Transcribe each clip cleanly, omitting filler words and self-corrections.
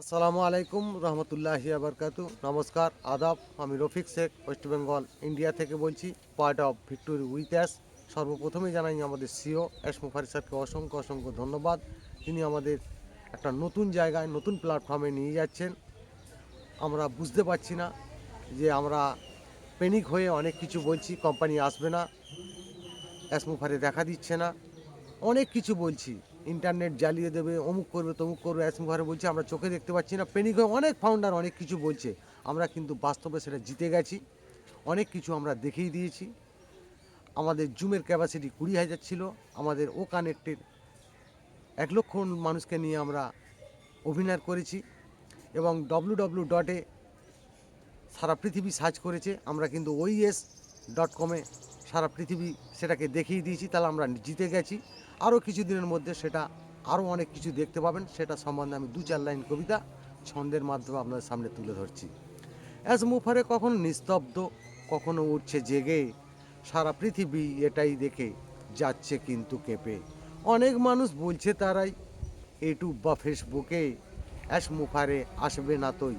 আসসালামু আলাইকুম রহমতুল্লাহি আবরকাতু। নমস্কার, আদাব। আমি রফিক শেখ, ওয়েস্ট বেঙ্গল ইন্ডিয়া থেকে বলছি, part of victory with us. সর্বপ্রথমেই জানাই আমাদের সিও এস মুফারি স্যারকে অসংখ্য অসংখ্য ধন্যবাদ। তিনি আমাদের একটা নতুন জায়গায়, নতুন প্ল্যাটফর্মে নিয়ে যাচ্ছেন। আমরা বুঝতে পারছি না যে আমরা প্যানিক হয়ে অনেক কিছু বলছি, কোম্পানি আসবে না, এস মুফারি দেখা দিচ্ছে না, অনেক কিছু বলছি, ইন্টারনেট জ্বালিয়ে দেবে, অমুক করবে তমুক করবে, এস মুখে বলছে, আমরা চোখে দেখতে পাচ্ছি না। পেনিক হয়ে অনেক ফাউন্ডার অনেক কিছু বলছে, আমরা কিন্তু বাস্তবে সেটা জিতে গেছি। অনেক কিছু আমরা দেখিয়ে দিয়েছি। আমাদের জুমের ক্যাপাসিটি 20,000 ছিল, আমাদের ও কানেক্টেড 1,00,000 মানুষকে নিয়ে আমরা অভিনয় করেছি এবং www.এ সারা পৃথিবী সার্চ করেছে, আমরা কিন্তু OES.com-এ সারা পৃথিবী সেটাকে দেখিয়ে দিয়েছি। তাহলে আমরা জিতে গেছি। আরও কিছুদিনের মধ্যে সেটা আরও অনেক কিছু দেখতে পাবেন। সেটা সম্বন্ধে আমি 2-4 লাইন কবিতা ছন্দের মাধ্যমে আপনাদের সামনে তুলে ধরছি। অ্যাজ মুফারে কখনো নিস্তব্ধ, কখনো উঠছে জেগে, সারা পৃথিবী এটাই দেখে যাচ্ছে কিন্তু কেঁপে। অনেক মানুষ বলছে তারাই ইউটিউব বা ফেসবুকে, অ্যাশ মুফারে আসবে না তোই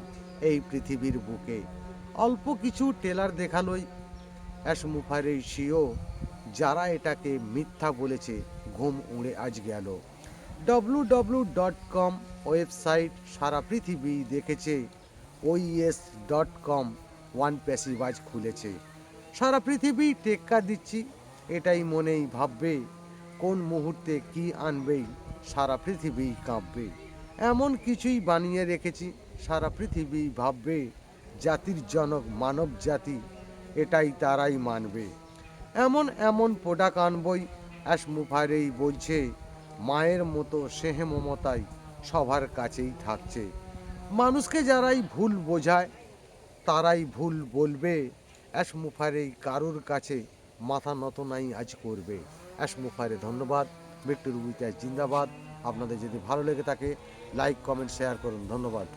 এই পৃথিবীর বুকে। অল্প কিছু টেলার দেখালোই অ্যাশ মুফারে সিও, যারা এটাকে মিথ্যা বলেছে ঘুম উড়ে আজ গেল। www.com ওয়েবসাইট সারা পৃথিবী দেখেছে, OES.com ওয়ান প্যাসিভাজ খুলেছে। সারা পৃথিবী টেক্কা দিচ্ছি এটাই মনেই ভাববে, কোন মুহূর্তে কি আনবেই সারা পৃথিবী কাঁপবে। এমন কিছুই বানিয়ে রেখেছি সারা পৃথিবী ভাববে, জাতির জনক মানব জাতি এটাই তারাই মানবে। এমন এমন প্রোডাক্ট আনবই অ্যাশ মুফারেই বলছে, মায়ের মতো স্নেহে মমতায় সবার কাছেই থাকছে। মানুষকে যারাই ভুল বোঝায় তারাই ভুল বলবে, অ্যাশ মুফারেই কারুর কাছে মাথা নত নাই আজ করবে। অ্যাশ মুফারে ধন্যবাদ। ভিক্টোরি উইথ অ্যাস জিন্দাবাদ। আপনাদের যদি ভালো লেগে থাকে লাইক কমেন্ট শেয়ার করুন। ধন্যবাদ।